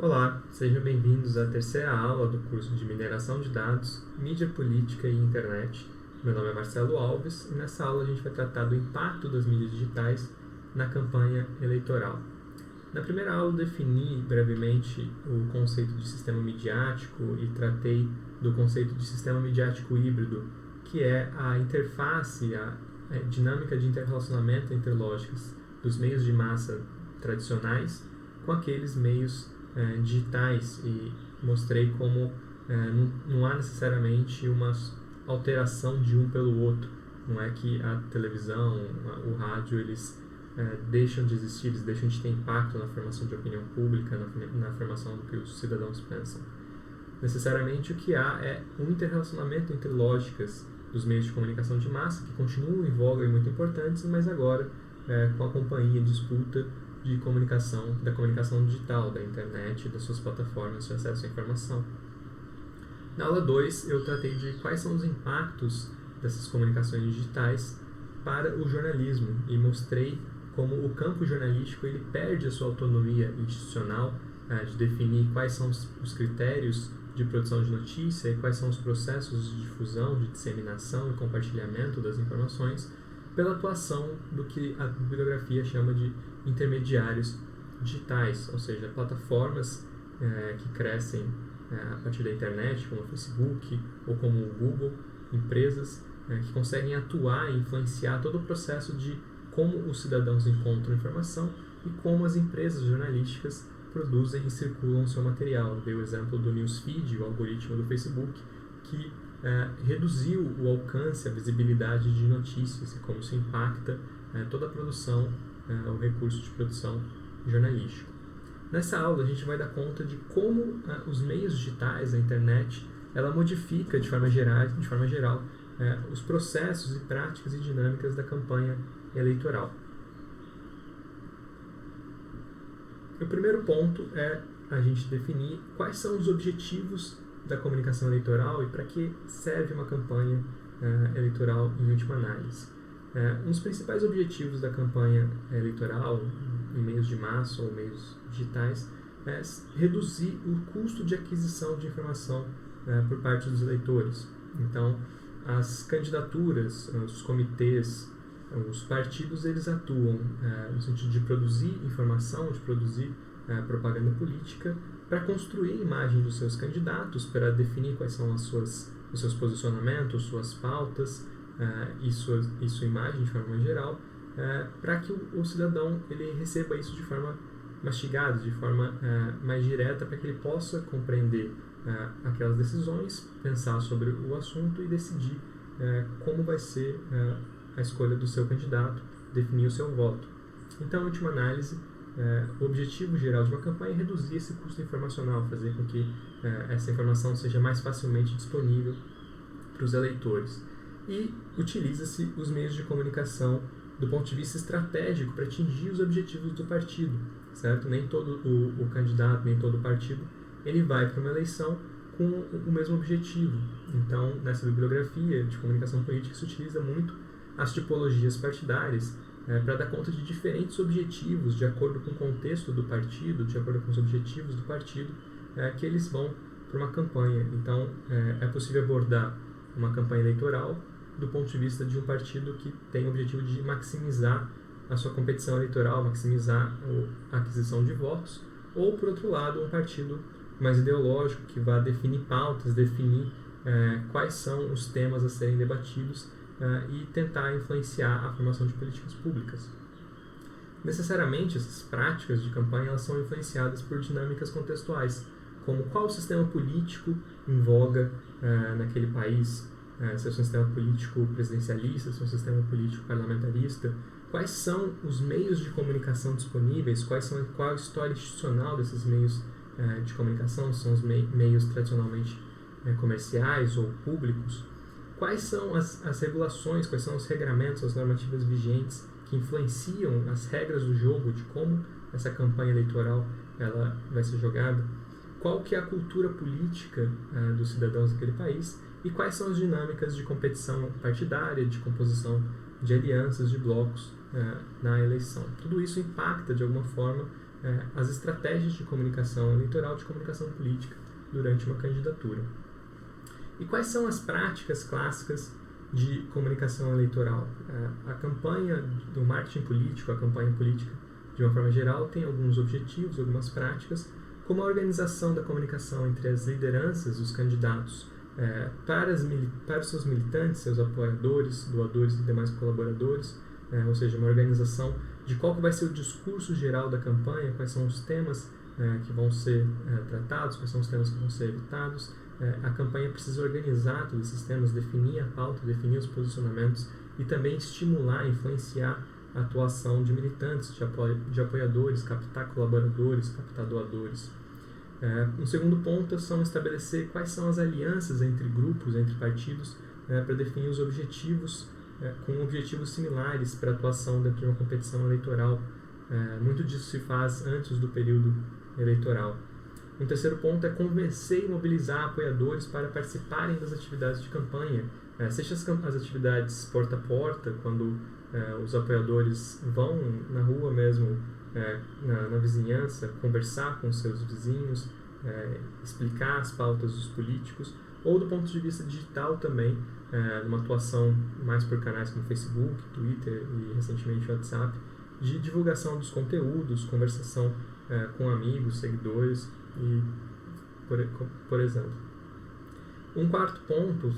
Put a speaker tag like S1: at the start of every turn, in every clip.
S1: Olá, sejam bem-vindos à terceira aula do curso de Mineração de Dados, Mídia Política e Internet. Meu nome é Marcelo Alves e nessa aula a gente vai tratar do impacto das mídias digitais na campanha eleitoral. Na primeira aula eu defini brevemente o conceito de sistema midiático e tratei do conceito de sistema midiático híbrido, que é a interface, a dinâmica de interrelacionamento entre lógicas dos meios de massa tradicionais com aqueles meios digitais, e mostrei como não há necessariamente uma alteração de um pelo outro. Não é que a televisão, o rádio, eles deixam de existir, eles deixam de ter impacto na formação de opinião pública, na formação do que os cidadãos pensam. Necessariamente o que há é um interrelacionamento entre lógicas dos meios de comunicação de massa, que continuam em voga e muito importantes, mas agora com a companhia disputa da comunicação digital, da internet e das suas plataformas de acesso à informação. Na aula 2, eu tratei de quais são os impactos dessas comunicações digitais para o jornalismo e mostrei como o campo jornalístico ele perde a sua autonomia institucional de definir quais são os critérios de produção de notícia e quais são os processos de difusão, de disseminação e compartilhamento das informações, pela atuação do que a bibliografia chama de intermediários digitais, ou seja, plataformas que crescem a partir da internet, como o Facebook ou como o Google, empresas que conseguem atuar e influenciar todo o processo de como os cidadãos encontram informação e como as empresas jornalísticas produzem e circulam o seu material. Dei o exemplo do Newsfeed, o algoritmo do Facebook, que reduziu o alcance, a visibilidade de notícias e como isso impacta toda a produção, o recurso de produção jornalístico. Nessa aula a gente vai dar conta de como os meios digitais, a internet, ela modifica de forma geral os processos e práticas e dinâmicas da campanha eleitoral. O primeiro ponto é a gente definir quais são os objetivos da comunicação eleitoral e para que serve uma campanha eleitoral em última análise. Um dos principais objetivos da campanha eleitoral em meios de massa ou meios digitais é reduzir o custo de aquisição de informação por parte dos eleitores. Então, as candidaturas, os comitês, os partidos, eles atuam no sentido de produzir informação, de produzir propaganda política para construir a imagem dos seus candidatos, para definir quais são os seus posicionamentos, suas pautas e sua imagem de forma geral, para que o cidadão ele receba isso de forma mastigada, de forma mais direta, para que ele possa compreender aquelas decisões, pensar sobre o assunto e decidir como vai ser a escolha do seu candidato, definir o seu voto. Então, em última análise, o objetivo geral de uma campanha é reduzir esse custo informacional, fazer com que essa informação seja mais facilmente disponível para os eleitores. E utiliza-se os meios de comunicação do ponto de vista estratégico para atingir os objetivos do partido, certo? Nem todo o candidato, nem todo o partido, ele vai para uma eleição com o mesmo objetivo. Então, nessa bibliografia de comunicação política se utiliza muito as tipologias partidárias para dar conta de diferentes objetivos de acordo com o contexto do partido, de acordo com os objetivos do partido, que eles vão para uma campanha. Então, é possível abordar uma campanha eleitoral do ponto de vista de um partido que tem o objetivo de maximizar a sua competição eleitoral, maximizar a aquisição de votos, ou, por outro lado, um partido mais ideológico que vai definir pautas, definir quais são os temas a serem debatidos e tentar influenciar a formação de políticas públicas. Necessariamente, essas práticas de campanha elas são influenciadas por dinâmicas contextuais, como qual o sistema político em voga naquele país, se é um sistema político presidencialista, se é um sistema político parlamentarista, quais são os meios de comunicação disponíveis, qual a história institucional desses meios de comunicação, são os meios tradicionalmente comerciais ou públicos, quais são as regulações, quais são os regramentos, as normativas vigentes que influenciam as regras do jogo, de como essa campanha eleitoral ela vai ser jogada, qual que é a cultura política dos cidadãos daquele país e quais são as dinâmicas de competição partidária, de composição de alianças, de blocos na eleição. Tudo isso impacta, de alguma forma, as estratégias de comunicação eleitoral, de comunicação política durante uma candidatura. E quais são as práticas clássicas de comunicação eleitoral? A campanha do marketing político, a campanha política, de uma forma geral, tem alguns objetivos, algumas práticas, como a organização da comunicação entre as lideranças, os candidatos, para os seus militantes, seus apoiadores, doadores e demais colaboradores, ou seja, uma organização de qual vai ser o discurso geral da campanha, quais são os temas que vão ser tratados, quais são os temas que vão ser evitados. A campanha precisa organizar todos esses temas, definir a pauta, definir os posicionamentos e também estimular, influenciar a atuação de militantes, de apoiadores, captar colaboradores, captar doadores. Um segundo ponto são estabelecer quais são as alianças entre grupos, entre partidos, para definir os objetivos, com objetivos similares para a atuação dentro de uma competição eleitoral. Muito disso se faz antes do período eleitoral. Um terceiro ponto é convencer e mobilizar apoiadores para participarem das atividades de campanha, seja as atividades porta a porta, quando os apoiadores vão na rua mesmo, na vizinhança, conversar com seus vizinhos, explicar as pautas dos políticos, ou do ponto de vista digital também, numa atuação mais por canais como Facebook, Twitter e recentemente WhatsApp, de divulgação dos conteúdos, conversação com amigos, seguidores, e por exemplo. Um quarto ponto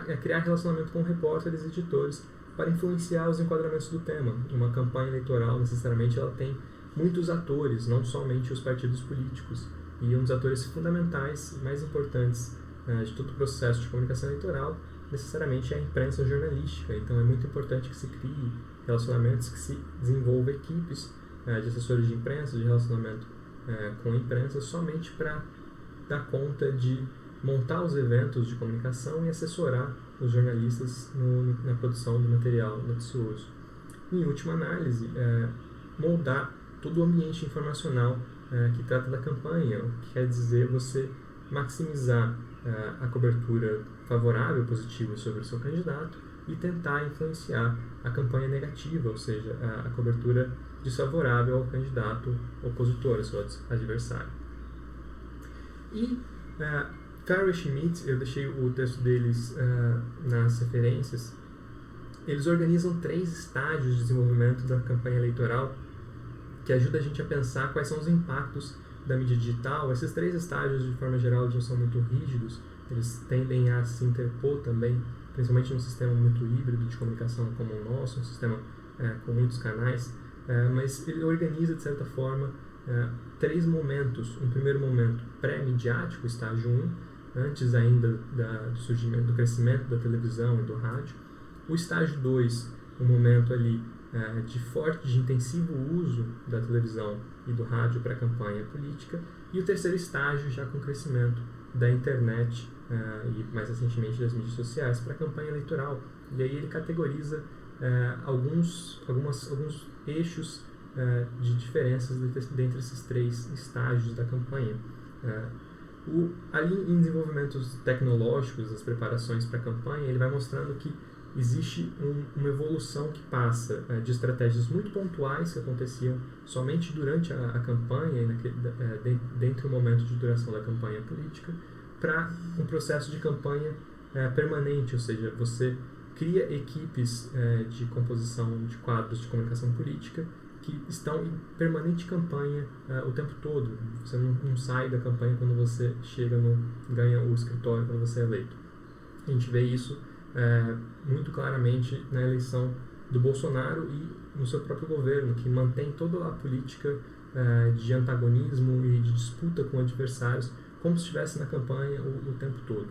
S1: é criar relacionamento com repórteres e editores para influenciar os enquadramentos do tema. Uma campanha eleitoral, necessariamente, ela tem muitos atores, não somente os partidos políticos. E um dos atores fundamentais e mais importantes de todo o processo de comunicação eleitoral, necessariamente, é a imprensa jornalística. Então, é muito importante que se crie relacionamentos, que se desenvolva equipes de assessores de imprensa, de relacionamento com a imprensa, somente para dar conta de montar os eventos de comunicação e assessorar os jornalistas na produção do material noticioso. Em última análise, moldar todo o ambiente informacional que trata da campanha, o que quer dizer você maximizar a cobertura favorável, positiva sobre o seu candidato e tentar influenciar a campanha negativa, ou seja, a cobertura desfavorável ao candidato opositor, ao seu adversário. E Farrell e Schmidt, eu deixei o texto deles nas referências, eles organizam 3 estágios de desenvolvimento da campanha eleitoral que ajuda a gente a pensar quais são os impactos da mídia digital. Esses 3 estágios, de forma geral, eles não são muito rígidos, eles tendem a se interpor também, principalmente num sistema muito híbrido de comunicação como o nosso, um sistema com muitos canais, mas ele organiza, de certa forma, 3 momentos. Um primeiro momento pré-midiático, estágio 1, antes ainda do surgimento, do crescimento da televisão e do rádio. O estágio 2, um momento ali de intensivo uso da televisão e do rádio para a campanha política. E o terceiro estágio, já com o crescimento da internet e mais recentemente das mídias sociais para a campanha eleitoral. E aí ele categoriza alguns eixos de diferenças dentre esses 3 estágios da campanha. Ali em desenvolvimentos tecnológicos, as preparações para a campanha, ele vai mostrando que existe uma evolução que passa de estratégias muito pontuais que aconteciam somente durante a campanha e dentro do momento de duração da campanha política, para um processo de campanha permanente, ou seja, você cria equipes de composição de quadros de comunicação política que estão em permanente campanha o tempo todo. Você não sai da campanha quando você ganha o escritório, quando você é eleito. A gente vê isso muito claramente na eleição do Bolsonaro e no seu próprio governo, que mantém toda a política de antagonismo e de disputa com adversários como se estivesse na campanha o tempo todo.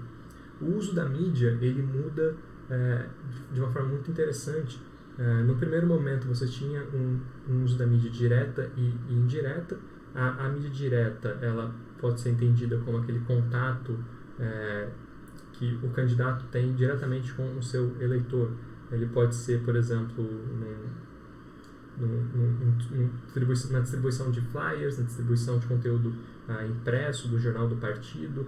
S1: O uso da mídia, ele muda de uma forma muito interessante. No primeiro momento você tinha um uso da mídia direta e indireta. A mídia direta, ela pode ser entendida como aquele contato que o candidato tem diretamente com o seu eleitor. Ele pode ser, por exemplo, na distribuição de flyers, na distribuição de conteúdo impresso do jornal do partido,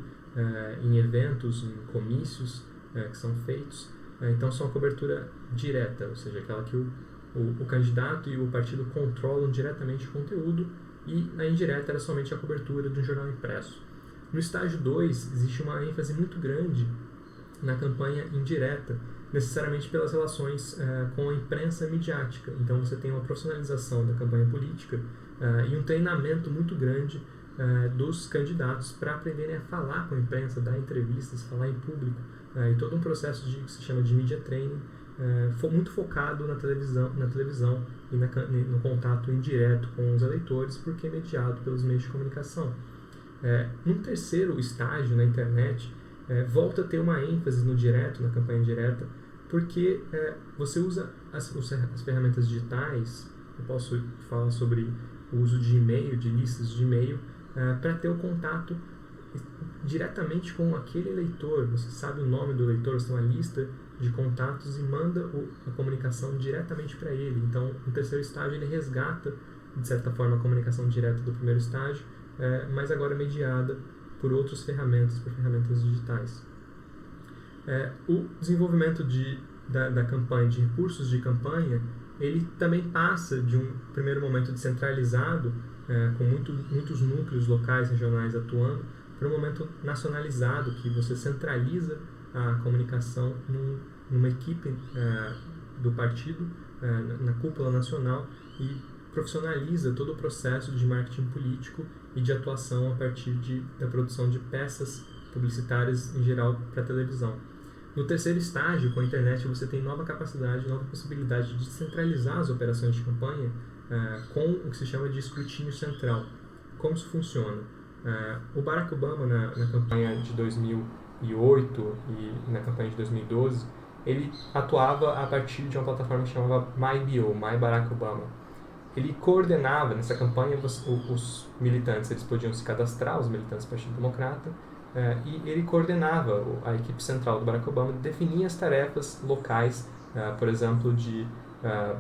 S1: em eventos, em comícios que são feitos. Então, são a cobertura direta, ou seja, aquela que o candidato e o partido controlam diretamente o conteúdo e a indireta era somente a cobertura de um jornal impresso. No estágio 2, existe uma ênfase muito grande na campanha indireta, necessariamente pelas relações com a imprensa midiática. Então você tem uma profissionalização da campanha política e um treinamento muito grande dos candidatos para aprenderem a falar com a imprensa, dar entrevistas, falar em público, e todo um processo que se chama de media training, muito focado na televisão e no contato indireto com os eleitores, porque é mediado pelos meios de comunicação. Num terceiro estágio, na internet, volta a ter uma ênfase no direto, na campanha direta, porque você usa as ferramentas digitais. Eu posso falar sobre o uso de e-mail, de listas de e-mail, para ter o contato diretamente com aquele eleitor. Você sabe o nome do eleitor, você tem uma lista de contatos e manda a comunicação diretamente para ele. Então, no terceiro estágio, ele resgata, de certa forma, a comunicação direta do primeiro estágio, mas agora mediada por outras ferramentas, por ferramentas digitais. O desenvolvimento da campanha, de recursos de campanha, ele também passa de um primeiro momento descentralizado, com muitos núcleos locais, regionais atuando, para um momento nacionalizado, que você centraliza a comunicação numa equipe do partido, na cúpula nacional, e profissionaliza todo o processo de marketing político e de atuação a partir da produção de peças publicitárias em geral para televisão. No terceiro estágio, com a internet, você tem nova capacidade, nova possibilidade de centralizar as operações de campanha com o que se chama de escrutínio central. Como isso funciona? O Barack Obama, na campanha de 2008 e na campanha de 2012, ele atuava a partir de uma plataforma que chamava MyBO, My Barack Obama. Ele coordenava nessa campanha os militantes, eles podiam se cadastrar, os militantes do Partido Democrata, e ele coordenava a equipe central do Barack Obama, definia as tarefas locais, por exemplo, de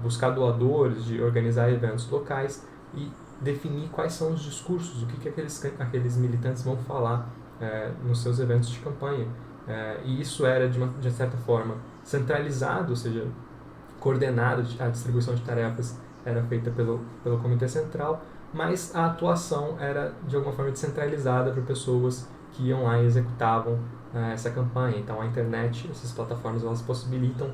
S1: buscar doadores, de organizar eventos locais e definir quais são os discursos, o que aqueles militantes vão falar nos seus eventos de campanha. E isso era, de certa forma, centralizado, ou seja, coordenado, a distribuição de tarefas era feita pelo Comitê Central, mas a atuação era, de alguma forma, descentralizada para pessoas que iam lá e executavam essa campanha. Então, a internet, essas plataformas, elas possibilitam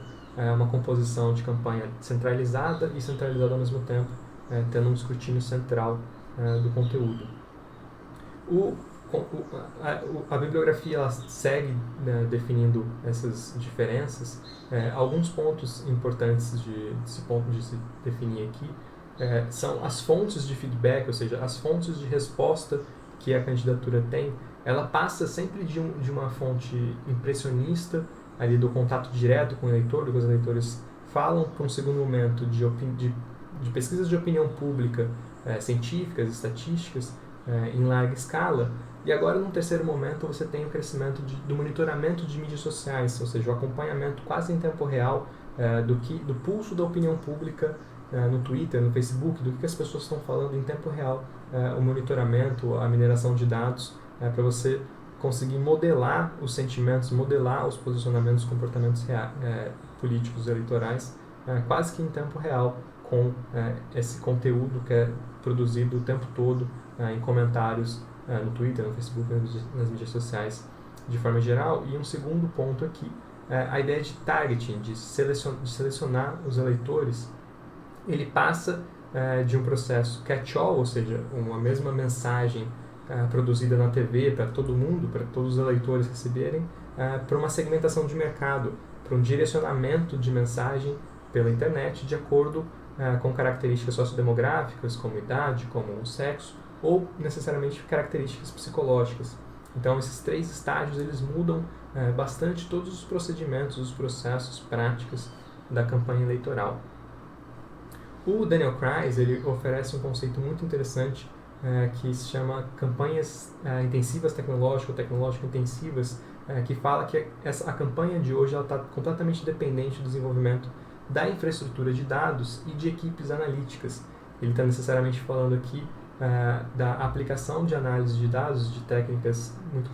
S1: uma composição de campanha centralizada e centralizada ao mesmo tempo, tendo um escrutínio central do conteúdo. A bibliografia ela segue definindo essas diferenças. Alguns pontos importantes de se definir aqui são as fontes de feedback, ou seja, as fontes de resposta que a candidatura tem. Ela passa sempre de uma fonte impressionista, ali do contato direto com o eleitor, do que os eleitores falam, para um segundo momento de pesquisas de opinião pública, científicas, estatísticas, em larga escala. E agora, num terceiro momento, você tem o crescimento do monitoramento de mídias sociais, ou seja, o acompanhamento quase em tempo real do pulso da opinião pública no Twitter, no Facebook, do que as pessoas estão falando em tempo real, o monitoramento, a mineração de dados, para você conseguir modelar os sentimentos, modelar os posicionamentos, comportamentos políticos eleitorais, quase que em tempo real, com esse conteúdo que é produzido o tempo todo em comentários no Twitter, no Facebook, nas mídias sociais de forma geral. E um segundo ponto aqui, a ideia de targeting, de selecionar os eleitores. Ele passa de um processo catch-all, ou seja, uma mesma mensagem produzida na TV para todo mundo, para todos os eleitores receberem, para uma segmentação de mercado, para um direcionamento de mensagem pela internet de acordo com características sociodemográficas, como idade, como sexo, ou necessariamente características psicológicas. Então, esses três estágios eles mudam bastante todos os procedimentos, os processos, práticas da campanha eleitoral. O Daniel Kreiz ele oferece um conceito muito interessante que se chama campanhas intensivas tecnológicas ou tecnológico-intensivas, que fala que a campanha de hoje está completamente dependente do desenvolvimento da infraestrutura de dados e de equipes analíticas. Ele está necessariamente falando aqui da aplicação de análise de dados, de técnicas muito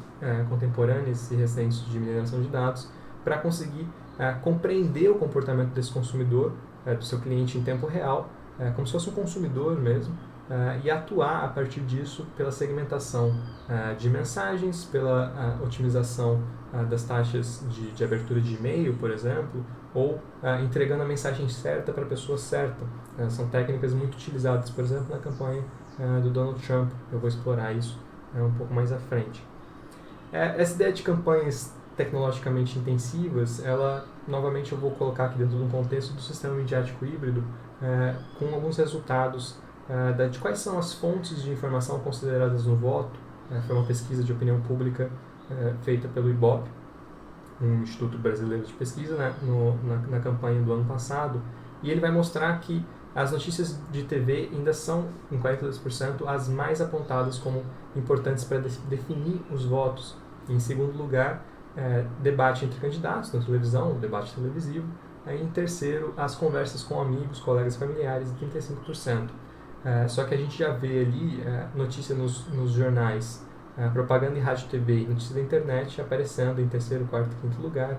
S1: contemporâneas e recentes de mineração de dados, para conseguir compreender o comportamento desse consumidor, do seu cliente em tempo real, como se fosse um consumidor mesmo, e atuar a partir disso pela segmentação de mensagens, pela otimização das taxas de abertura de e-mail, por exemplo, ou entregando a mensagem certa para a pessoa certa. São técnicas muito utilizadas, por exemplo, na campanha do Donald Trump. Eu vou explorar isso um pouco mais à frente. Essa ideia de campanhas tecnologicamente intensivas, ela, novamente, eu vou colocar aqui dentro de um contexto do sistema midiático híbrido, com alguns resultados de quais são as fontes de informação consideradas no voto. Foi uma pesquisa de opinião pública feita pelo IBOP, um Instituto Brasileiro de Pesquisa, na campanha do ano passado, e ele vai mostrar que as notícias de TV ainda são, em 42%, as mais apontadas como importantes para definir os votos. Em segundo lugar, debate entre candidatos na televisão, o debate televisivo. Em terceiro, as conversas com amigos, colegas, familiares, 35%. Só que a gente já vê ali notícia nos jornais, propaganda em rádio e TV e notícia da internet aparecendo em terceiro, quarto e quinto lugar,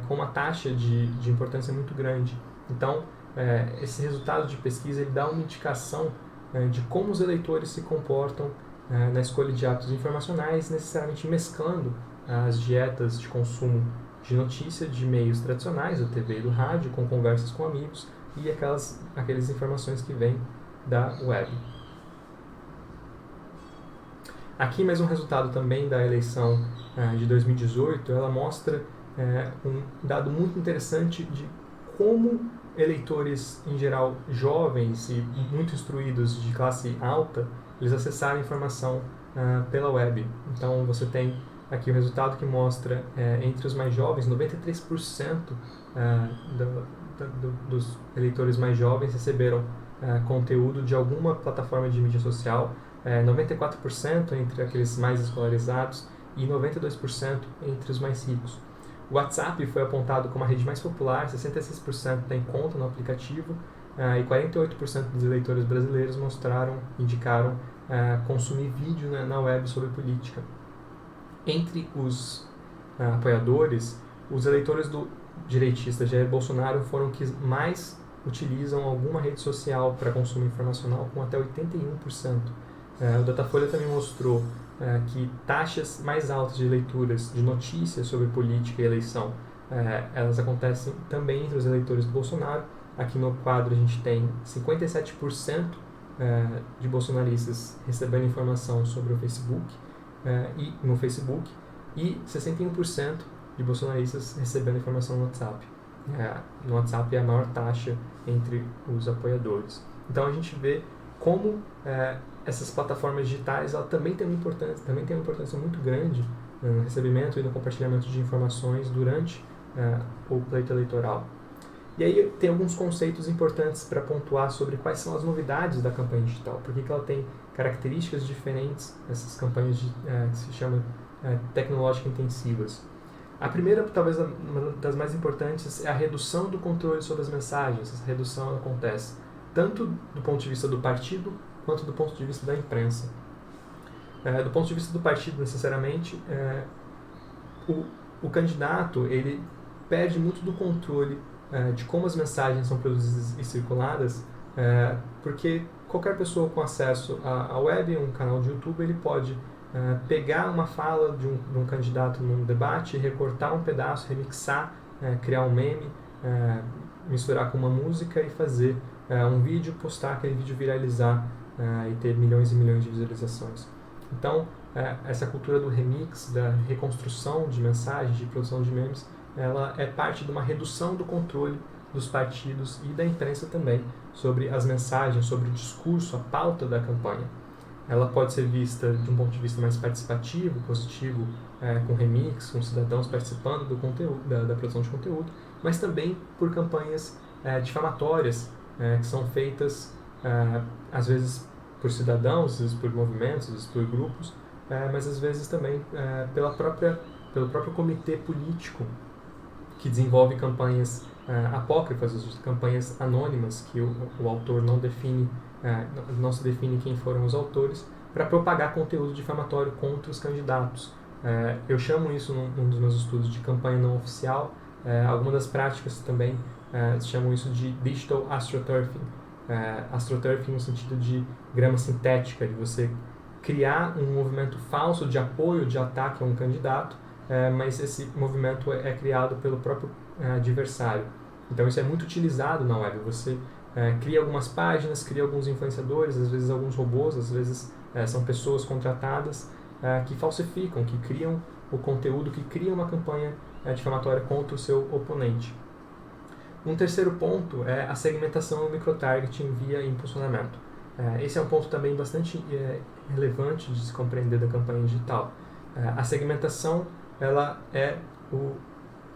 S1: com uma taxa de importância muito grande. Então, esse resultado de pesquisa ele dá uma indicação de como os eleitores se comportam na escolha de hábitos informacionais, necessariamente mesclando as dietas de consumo de notícia de meios tradicionais, da TV e do rádio, com conversas com amigos e aquelas informações que vêm da web. Aqui mais um resultado também da eleição de 2018, ela mostra um dado muito interessante de como eleitores, em geral, jovens e muito instruídos de classe alta, eles acessaram a informação pela web. Então, você tem aqui o resultado que mostra, entre os mais jovens, 93% dos eleitores mais jovens receberam conteúdo de alguma plataforma de mídia social, 94% entre aqueles mais escolarizados e 92% entre os mais ricos. O WhatsApp foi apontado como a rede mais popular, 66% tem conta no aplicativo e 48% dos eleitores brasileiros indicaram consumir vídeo na web sobre política. Entre os apoiadores, os eleitores do direitista Jair Bolsonaro foram que mais utilizam alguma rede social para consumo informacional, com até 81%. O Datafolha também mostrou que taxas mais altas de leituras de notícias sobre política e eleição, elas acontecem também entre os eleitores do Bolsonaro. Aqui no quadro a gente tem 57% de bolsonaristas recebendo informação sobre o Facebook no Facebook e 61% de bolsonaristas recebendo informação no WhatsApp. No WhatsApp é a maior taxa entre os apoiadores. Então a gente vê como essas plataformas digitais ela também tem uma importância muito grande no recebimento e no compartilhamento de informações durante o pleito eleitoral. E aí tem alguns conceitos importantes para pontuar sobre quais são as novidades da campanha digital, por que ela tem características diferentes, essas campanhas que se chamam tecnológica intensivas. A primeira, talvez uma das mais importantes, é a redução do controle sobre as mensagens. Essa redução acontece tanto do ponto de vista do partido, quanto do ponto de vista da imprensa. Do ponto de vista do partido, necessariamente, o candidato ele perde muito do controle de como as mensagens são produzidas e circuladas, porque qualquer pessoa com acesso à web, um canal de YouTube, ele pode pegar uma fala de um candidato num debate, recortar um pedaço, remixar, criar um meme, misturar com uma música e fazer um vídeo, postar aquele vídeo, viralizar e ter milhões e milhões de visualizações. Então, essa cultura do remix, da reconstrução de mensagens, de produção de memes, ela é parte de uma redução do controle dos partidos e da imprensa também sobre as mensagens, sobre o discurso, a pauta da campanha. Ela pode ser vista de um ponto de vista mais participativo, positivo, com remix, com cidadãos participando do conteúdo, da produção de conteúdo, mas também por campanhas difamatórias, que são feitas às vezes por cidadãos, às vezes por movimentos, às vezes por grupos, mas às vezes também pelo próprio comitê político que desenvolve campanhas apócrifas, campanhas anônimas que o autor não se define quem foram os autores, para propagar conteúdo difamatório contra os candidatos. Eu chamo isso, num dos meus estudos, de campanha não oficial. Algumas das práticas também chamam isso de digital astroturfing, astroturfing no sentido de grama sintética, de você criar um movimento falso de apoio, de ataque a um candidato, mas esse movimento é criado pelo próprio adversário. Então isso é muito utilizado na web. Você cria algumas páginas, cria alguns influenciadores, às vezes alguns robôs, às vezes são pessoas contratadas que falsificam, que criam o conteúdo, que criam uma campanha difamatória contra o seu oponente. Um terceiro ponto é a segmentação e o microtargeting via impulsionamento. Esse é um ponto também bastante relevante de se compreender da campanha digital. A segmentação ela é o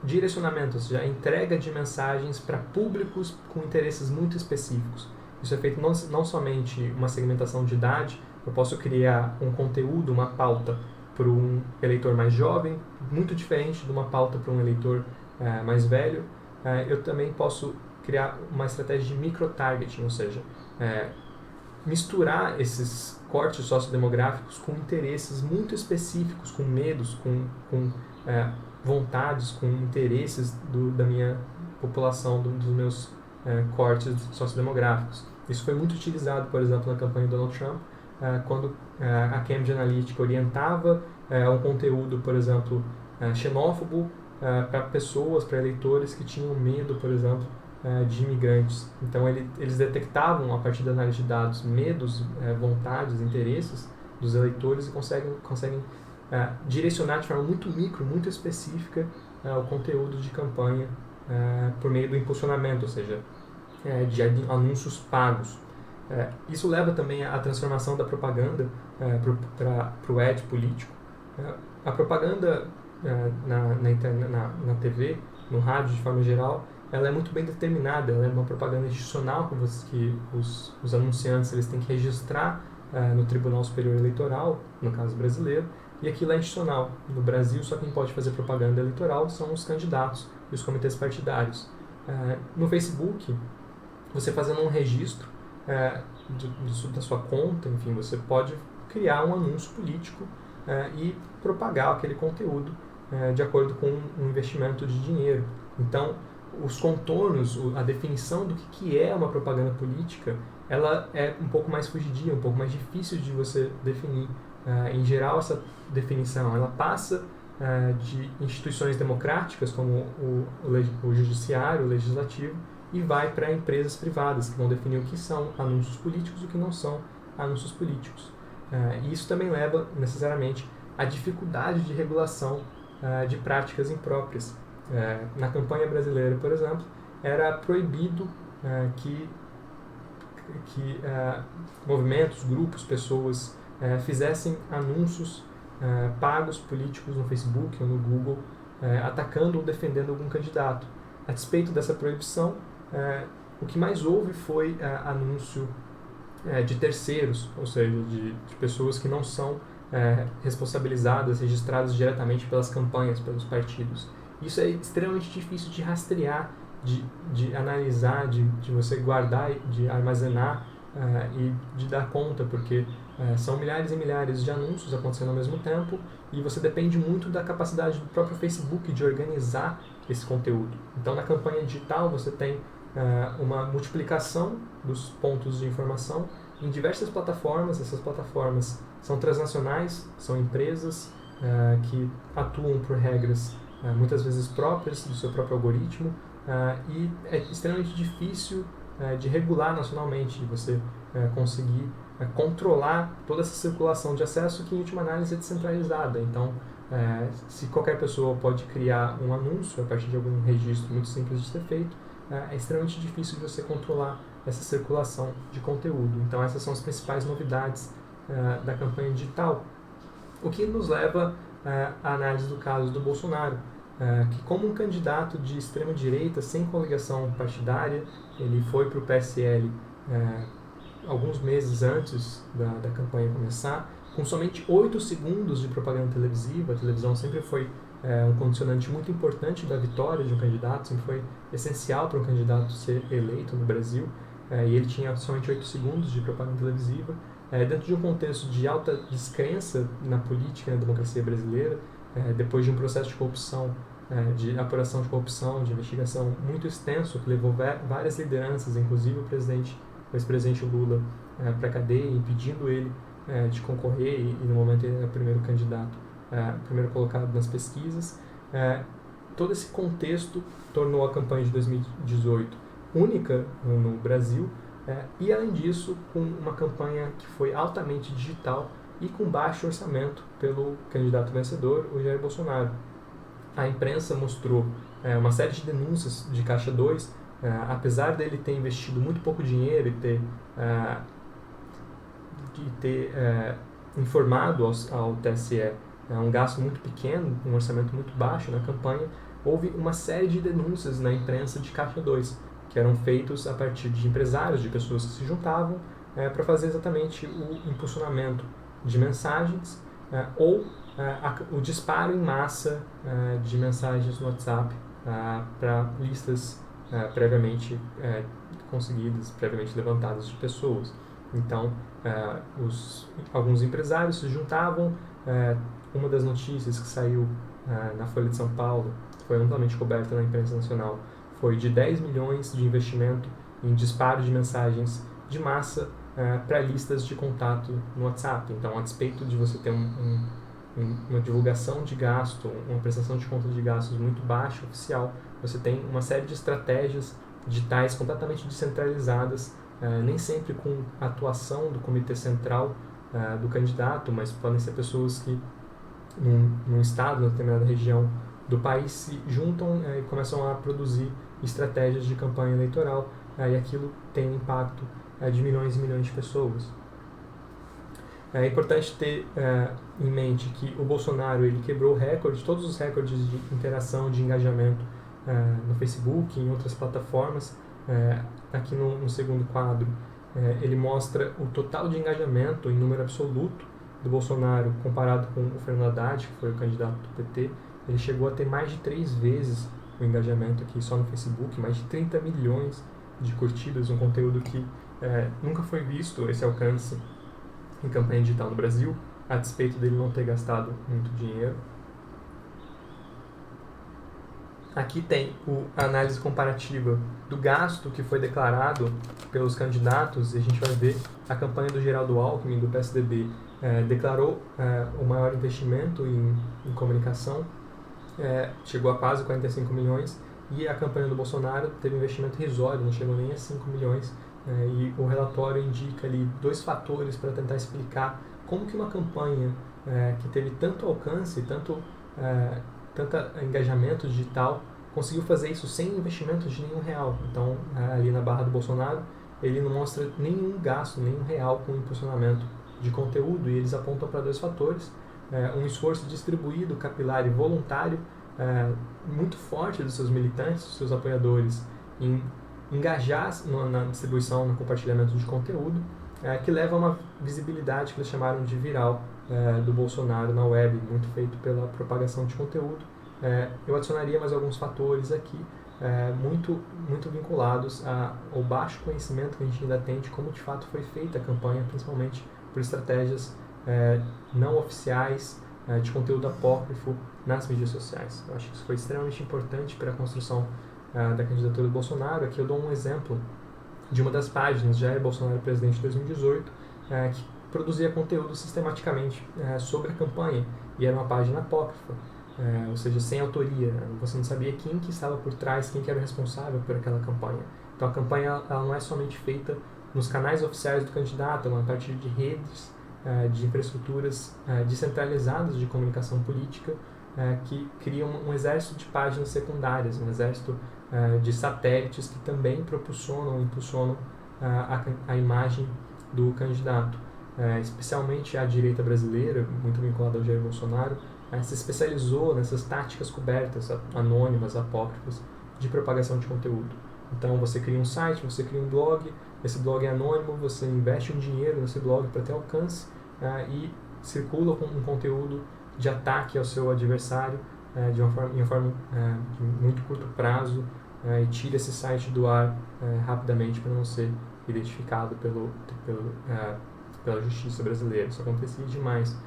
S1: direcionamento, ou seja, a entrega de mensagens para públicos com interesses muito específicos. Isso é feito não somente uma segmentação de idade. Eu posso criar um conteúdo, uma pauta para um eleitor mais jovem, muito diferente de uma pauta para um eleitor mais velho. Eu também posso criar uma estratégia de microtargeting, ou seja, misturar esses cortes sociodemográficos com interesses muito específicos, com medos, com vontades, com interesses da minha população, dos meus cortes sociodemográficos. Isso foi muito utilizado, por exemplo, na campanha do Donald Trump, quando a Cambridge Analytica orientava um conteúdo, por exemplo, xenófobo para pessoas, para eleitores que tinham medo, por exemplo, de imigrantes. Então eles detectavam, a partir da análise de dados, medos, vontades, interesses dos eleitores e conseguem direcionar de forma muito micro, muito específica o conteúdo de campanha por meio do impulsionamento, ou seja, de anúncios pagos. Isso leva também à transformação da propaganda para o ad político. A propaganda na TV, no rádio de forma geral, ela é muito bem determinada, ela é uma propaganda institucional que os anunciantes eles têm que registrar no Tribunal Superior Eleitoral, no caso brasileiro, e aquilo é institucional. No Brasil, só quem pode fazer propaganda eleitoral são os candidatos e os comitês partidários. No Facebook, você fazendo um registro da sua conta, enfim, você pode criar um anúncio político e propagar aquele conteúdo de acordo com um investimento de dinheiro. Então, os contornos, a definição do que é uma propaganda política, ela é um pouco mais fugidia, um pouco mais difícil de você definir. Em geral, essa definição ela passa de instituições democráticas, como o judiciário, o legislativo, e vai para empresas privadas, que vão definir o que são anúncios políticos e o que não são anúncios políticos. E isso também leva, necessariamente, à dificuldade de regulação de práticas impróprias. Na campanha brasileira, por exemplo, era proibido que movimentos, grupos, pessoas fizessem anúncios pagos políticos no Facebook ou no Google, atacando ou defendendo algum candidato. A despeito dessa proibição, o que mais houve foi anúncio de terceiros, ou seja, de pessoas que não são responsabilizadas, registradas diretamente pelas campanhas, pelos partidos. Isso é extremamente difícil de rastrear, de analisar, de você guardar, de armazenar e de dar conta, porque são milhares e milhares de anúncios acontecendo ao mesmo tempo e você depende muito da capacidade do próprio Facebook de organizar esse conteúdo. Então, na campanha digital, você tem uma multiplicação dos pontos de informação em diversas plataformas. Essas plataformas são transnacionais, são empresas que atuam por regras muitas vezes próprias do seu próprio algoritmo, e é extremamente difícil de regular nacionalmente, de você conseguir controlar toda essa circulação de acesso que, em última análise, é descentralizada. Então, se qualquer pessoa pode criar um anúncio a partir de algum registro muito simples de ser feito, é extremamente difícil de você controlar essa circulação de conteúdo. Então, essas são as principais novidades da campanha digital. O que nos leva à análise do caso do Bolsonaro, que, como um candidato de extrema-direita, sem coligação partidária, ele foi para o PSL alguns meses antes da campanha começar, com somente 8 segundos de propaganda televisiva. A televisão sempre foi um condicionante muito importante da vitória de um candidato, sempre foi essencial para um candidato ser eleito no Brasil, e ele tinha somente 8 segundos de propaganda televisiva, dentro de um contexto de alta descrença na política e na democracia brasileira, depois de um processo de corrupção, de apuração de corrupção, de investigação muito extenso, que levou várias lideranças, inclusive o presidente o ex-presidente Lula para a cadeia, impedindo ele de concorrer, e no momento ele era o primeiro candidato, primeiro colocado nas pesquisas. Todo esse contexto tornou a campanha de 2018 única no Brasil, e além disso, com uma campanha que foi altamente digital e com baixo orçamento pelo candidato vencedor, o Jair Bolsonaro. A imprensa mostrou uma série de denúncias de Caixa 2, apesar dele ter investido muito pouco dinheiro e ter informado ao TSE um gasto muito pequeno, um orçamento muito baixo na campanha. Houve uma série de denúncias na imprensa de Caixa 2, que eram feitos a partir de empresários, de pessoas que se juntavam para fazer exatamente o impulsionamento de mensagens ou o disparo em massa de mensagens no WhatsApp para listas previamente conseguidas, previamente levantadas de pessoas. Então, alguns empresários se juntavam. Uma das notícias que saiu na Folha de São Paulo, foi amplamente coberta na imprensa nacional, foi de 10 milhões de investimento em disparo de mensagens de massa para listas de contato no WhatsApp. Então, a despeito de você ter uma divulgação de gasto, uma prestação de contas de gastos muito baixa, oficial, você tem uma série de estratégias digitais completamente descentralizadas, nem sempre com a atuação do comitê central do candidato, mas podem ser pessoas que num estado, numa determinada região do país, se juntam e começam a produzir estratégias de campanha eleitoral, e aquilo tem um impacto de milhões e milhões de pessoas. É importante ter em mente que o Bolsonaro ele quebrou todos os recordes de interação, de engajamento no Facebook e em outras plataformas. Aqui no segundo quadro, ele mostra o total de engajamento em número absoluto do Bolsonaro comparado com o Fernando Haddad, que foi o candidato do PT. Ele chegou a ter mais de 3 vezes o engajamento aqui só no Facebook, mais de 30 milhões de curtidas, um conteúdo que nunca foi visto, esse alcance em campanha digital no Brasil, a despeito dele não ter gastado muito dinheiro. Aqui tem a análise comparativa do gasto que foi declarado pelos candidatos, e a gente vai ver a campanha do Geraldo Alckmin, do PSDB, declarou o maior investimento em comunicação, chegou a quase 45 milhões, e a campanha do Bolsonaro teve investimento irrisório, não chegou nem a 5 milhões, e o relatório indica ali 2 fatores para tentar explicar como que uma campanha que teve tanto alcance, tanto engajamento digital, conseguiu fazer isso sem investimento de nenhum real. Então, ali na barra do Bolsonaro, ele não mostra nenhum gasto, nenhum real com impulsionamento de conteúdo, e eles apontam para 2 fatores. Um esforço distribuído, capilar e voluntário muito forte dos seus militantes, dos seus apoiadores, em engajar na distribuição, no compartilhamento de conteúdo, que leva a uma visibilidade que eles chamaram de viral do Bolsonaro na web, muito feito pela propagação de conteúdo. Eu adicionaria mais alguns fatores aqui, muito vinculados ao baixo conhecimento que a gente ainda tem de como de fato foi feita a campanha, principalmente por estratégias não oficiais, de conteúdo apócrifo nas mídias sociais. Eu acho que isso foi extremamente importante para a construção da candidatura do Bolsonaro. Aqui eu dou um exemplo de uma das páginas, Jair Bolsonaro Presidente de 2018, que produzia conteúdo sistematicamente sobre a campanha, e era uma página apócrifa, ou seja, sem autoria. Você não sabia quem que estava por trás, quem que era o responsável por aquela campanha. Então a campanha ela não é somente feita nos canais oficiais do candidato, ela é a partir de redes, de infraestruturas descentralizadas de comunicação política, que criam um exército de páginas secundárias, um exército de satélites que também impulsionam a imagem do candidato. Especialmente a direita brasileira, muito vinculada ao Jair Bolsonaro, se especializou nessas táticas cobertas, anônimas, apócrifas, de propagação de conteúdo. Então você cria um site, você cria um blog, esse blog é anônimo, você investe um dinheiro nesse blog para ter alcance e circula com um conteúdo de ataque ao seu adversário em uma forma de muito curto prazo, e tira esse site do ar rapidamente para não ser identificado pela justiça brasileira. Isso acontecia demais.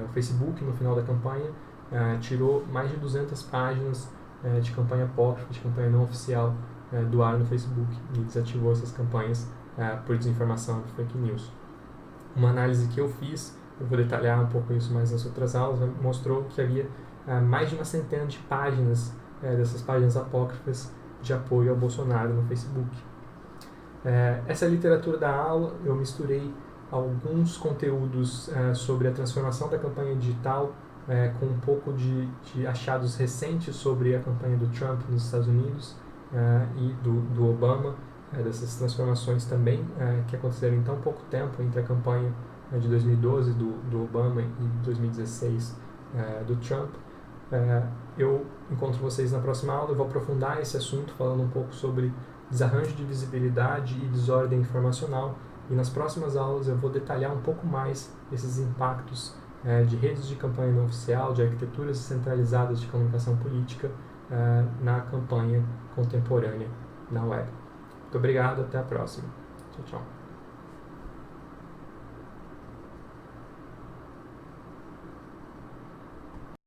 S1: O Facebook, no final da campanha, tirou mais de 200 páginas de campanha apócrifa, de campanha não oficial, do ar no Facebook, e desativou essas campanhas por desinformação e fake news. Uma análise que eu fiz, eu vou detalhar um pouco isso mais nas outras aulas, mostrou que havia mais de uma centena de páginas, dessas páginas apócrifas, de apoio ao Bolsonaro no Facebook. Essa literatura da aula, eu misturei alguns conteúdos sobre a transformação da campanha digital com um pouco de achados recentes sobre a campanha do Trump nos Estados Unidos e do Obama, dessas transformações também que aconteceram em tão pouco tempo entre a campanha de 2012 do Obama e 2016 do Trump. Eu encontro vocês na próxima aula, eu vou aprofundar esse assunto falando um pouco sobre desarranjo de visibilidade e desordem informacional, e nas próximas aulas eu vou detalhar um pouco mais esses impactos de redes de campanha não oficial, de arquiteturas centralizadas de comunicação política na campanha contemporânea na web. Muito obrigado, até a próxima. Tchau, tchau.